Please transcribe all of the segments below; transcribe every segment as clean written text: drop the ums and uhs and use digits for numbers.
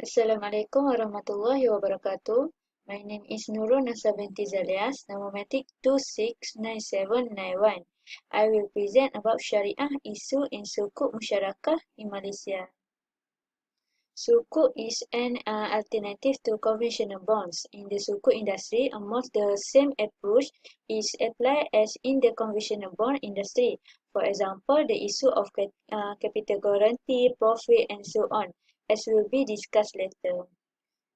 Assalamualaikum warahmatullahi wabarakatuh. My name is Nurul Nasa binti Zalias, Nomomatic 269791. I will present about Shariah issue in Sukuk Musyarakah in Malaysia. Sukuk is an alternative to conventional bonds. In the Sukuk industry, almost the same approach is applied as in the conventional bond industry. For example, the issue of capital guarantee, profit, and so on, as will be discussed later.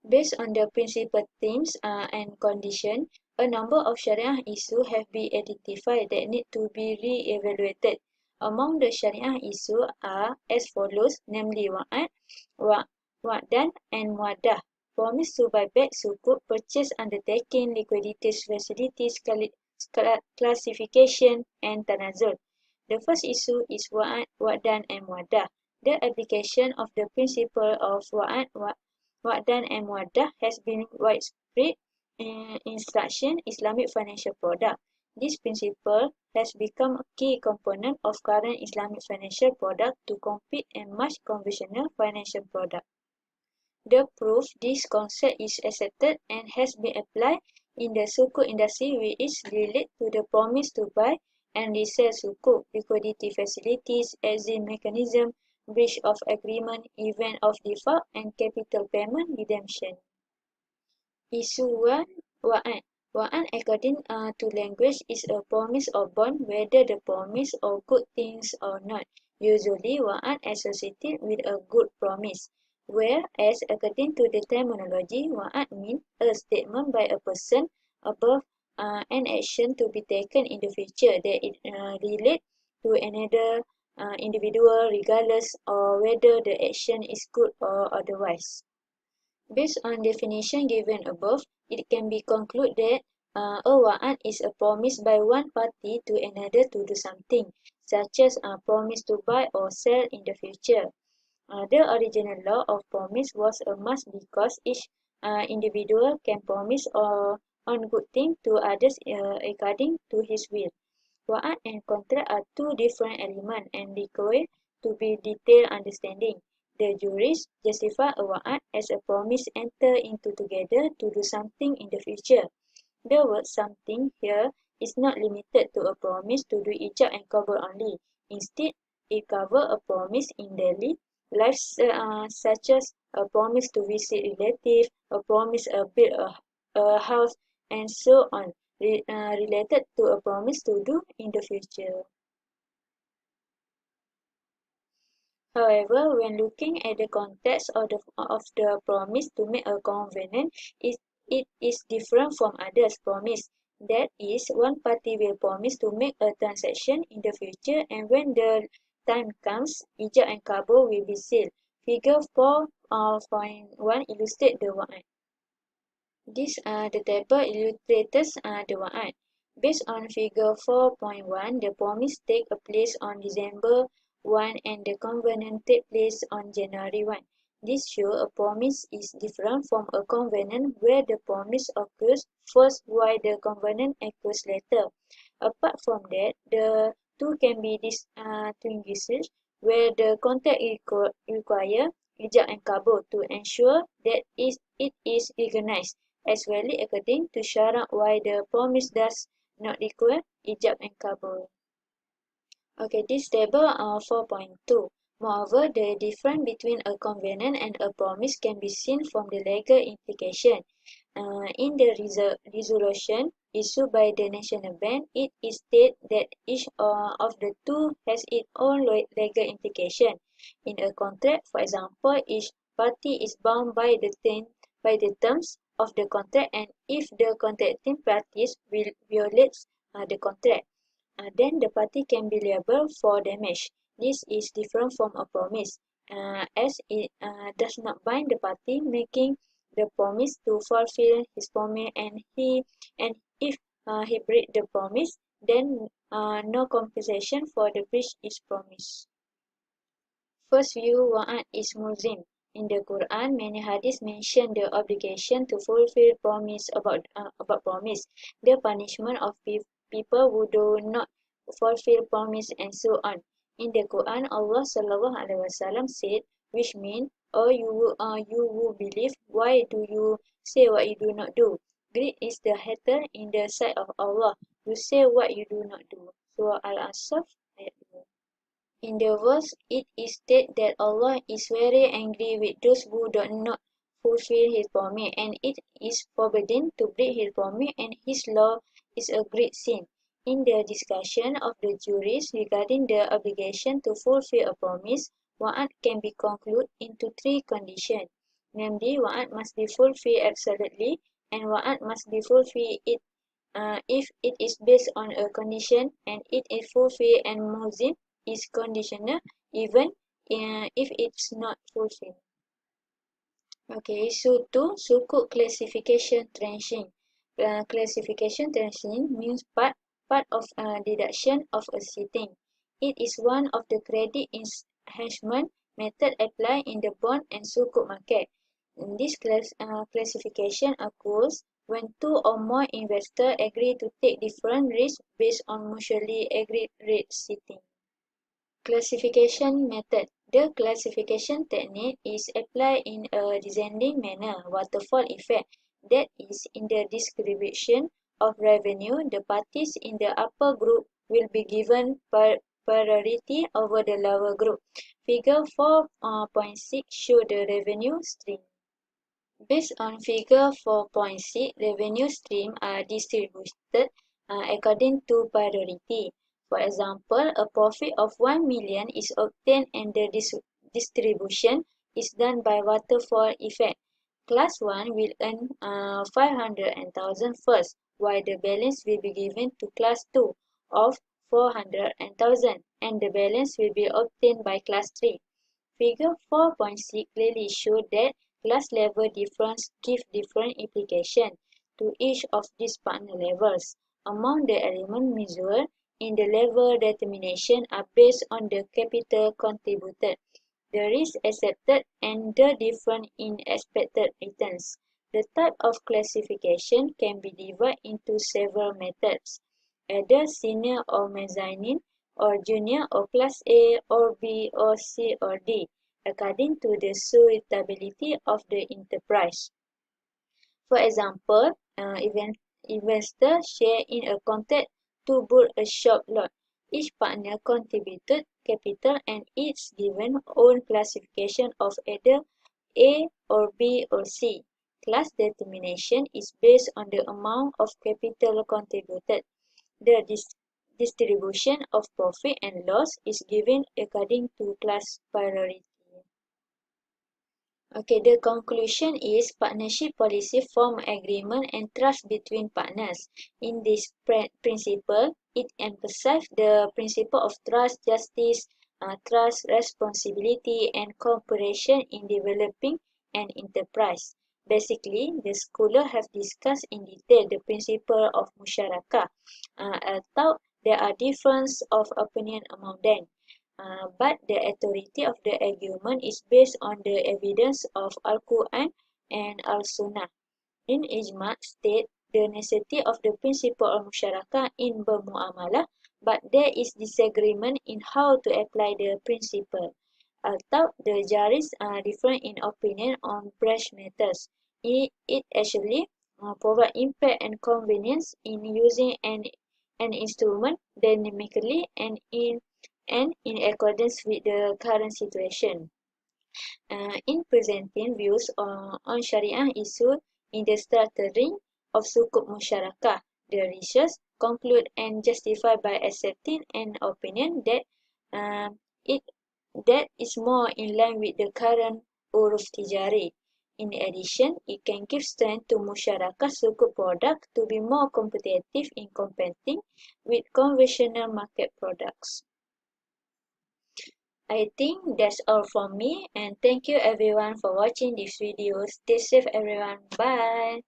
Based on the principal themes and conditions, a number of Shariah issues have been identified that need to be re-evaluated. Among the Shariah issues are as follows, namely wa'ad, wa'dan, and muadah. Promise to buy back sukuk, purchase undertaking, liquidity facilities, classification, and tanazul. The first issue is wa'ad, wa'dan, and muadah. The application of the principle of wa'dan and muadah has been widespread in such Islamic financial product. This principle has become a key component of current Islamic financial product to compete and match conventional financial product. The proof this concept is accepted and has been applied in the sukuk industry, which is related to the promise to buy and resell sukuk, liquidity facilities, exit mechanism, breach of agreement, event of default, and capital payment redemption. Issue 1. Wa'ad. Wa'ad according to language is a promise or bond, whether the promise of good things or not. Usually, wa'ad associated with a good promise. Whereas according to the terminology, wa'ad means a statement by a person above an action to be taken in the future that it relates to another individual regardless of whether the action is good or otherwise. Based on definition given above, it can be concluded that a wa'ad is a promise by one party to another to do something, such as a promise to buy or sell in the future. The original law of promise was a must because each individual can promise on good things to others according to his will. Wa'ad and contract are two different elements and require to be detailed understanding. The jurists justify a wa'ad as a promise entered into together to do something in the future. The word something here is not limited to a promise to do ijab and qabul only. Instead, it covers a promise in daily life such as a promise to visit relatives, a promise to build a house, and so on, related to a promise to do in the future. However, when looking at the context of the promise to make a covenant, it is different from others' promise. That is, one party will promise to make a transaction in the future, and when the time comes, ijab and qabul will be sealed. Figure 4.1 illustrates the wa'ad. The table illustrates the wa'ad. Based on figure 4.1, the promise takes place on December 1 and the covenant takes place on January 1. This shows a promise is different from a covenant where the promise occurs first while the covenant occurs later. Apart from that, the two can be distinguished where the contract requires ijab and qabul to ensure that it is recognized, as well according to syarat why the promise does not require ijab and qabul. Okay, this table 4.2. Moreover, the difference between a covenant and a promise can be seen from the legal implication. In the resolution issued by the National Bank, it is stated that each of the two has its own legal implication. In a contract, for example, each party is bound by the terms of the contract, and if the contracting parties violates the contract, then the party can be liable for damage. This is different from a promise, as it does not bind the party making the promise to fulfill his promise, and if he breaks the promise, then no compensation for the breach is promised. First view, wa'ad is mulzim. In the Quran, many hadiths mention the obligation to fulfill promise about promise, the punishment of people who do not fulfill promise, and so on. In the Quran, Allah SAW said, which means or you will believe. Why do you say what you do not do? Greed is the hater in the sight of Allah. You say what you do not do. Surah Al-Asaf ayat 2. In the verse, it is stated that Allah is very angry with those who do not fulfill His promise, and it is forbidden to break His promise, and His law is a great sin. In the discussion of the juries regarding the obligation to fulfill a promise, wa'ad can be concluded into three conditions. Namely, wa'ad must be fulfilled absolutely, and wa'ad must be fulfilled if it is based on a condition, and it is fulfilled and mulzim is conditional even if it's not fulfilled. Okay, so 2. Sukuk classification trenching. Classification trenching means part of deduction of a sitting. It is one of the credit enhancement method applied in the bond and sukuk market. This classification occurs when two or more investors agree to take different risks based on mutually agreed rate setting. Classification method. The classification technique is applied in a descending manner, waterfall effect. That is, in the distribution of revenue, the parties in the upper group will be given priority over the lower group. Figure 4.6 show the revenue stream. Based on figure 4.6, revenue streams are distributed according to priority. For example, a profit of 1 million is obtained and the distribution is done by waterfall effect. Class 1 will earn 500,000 first, while the balance will be given to Class 2 of 400,000, and the balance will be obtained by Class 3. Figure 4.6 clearly shows that class level difference give different implications to each of these partner levels. Among the elements measured in the level determination are based on the capital contributed, the risk accepted, and the difference in expected returns. The type of classification can be divided into several methods, either senior or mezzanine, or junior or class A or B or C or D, according to the suitability of the enterprise. For example, investors share in a contract to build a shop lot. Each partner contributed capital and each given own classification of either A or B or C. Class determination is based on the amount of capital contributed. The distribution of profit and loss is given according to class priority. Okay, the conclusion is partnership policy form agreement and trust between partners. In this principle, it emphasizes the principle of trust, justice, trust, responsibility, and cooperation in developing an enterprise. Basically, the scholars have discussed in detail the principle of Musyarakah, although there are differences of opinion among them. But the authority of the argument is based on the evidence of Al-Quran and Al-Sunnah. In Ijma' state the necessity of the principle of Musyarakah in bermuamalah, but there is disagreement in how to apply the principle. Although the juries are different in opinion on branch matters, it actually provides impact and convenience in using an instrument dynamically and in accordance with the current situation. In presenting views on Shariah issue in the structuring of Sukuk Musyarakah, the research conclude and justify by accepting an opinion that is more in line with the current uruf tijari. In addition, it can give strength to Musyarakah Sukuk product to be more competitive in competing with conventional market products. I think that's all from me, and thank you everyone for watching this video. Stay safe everyone. Bye.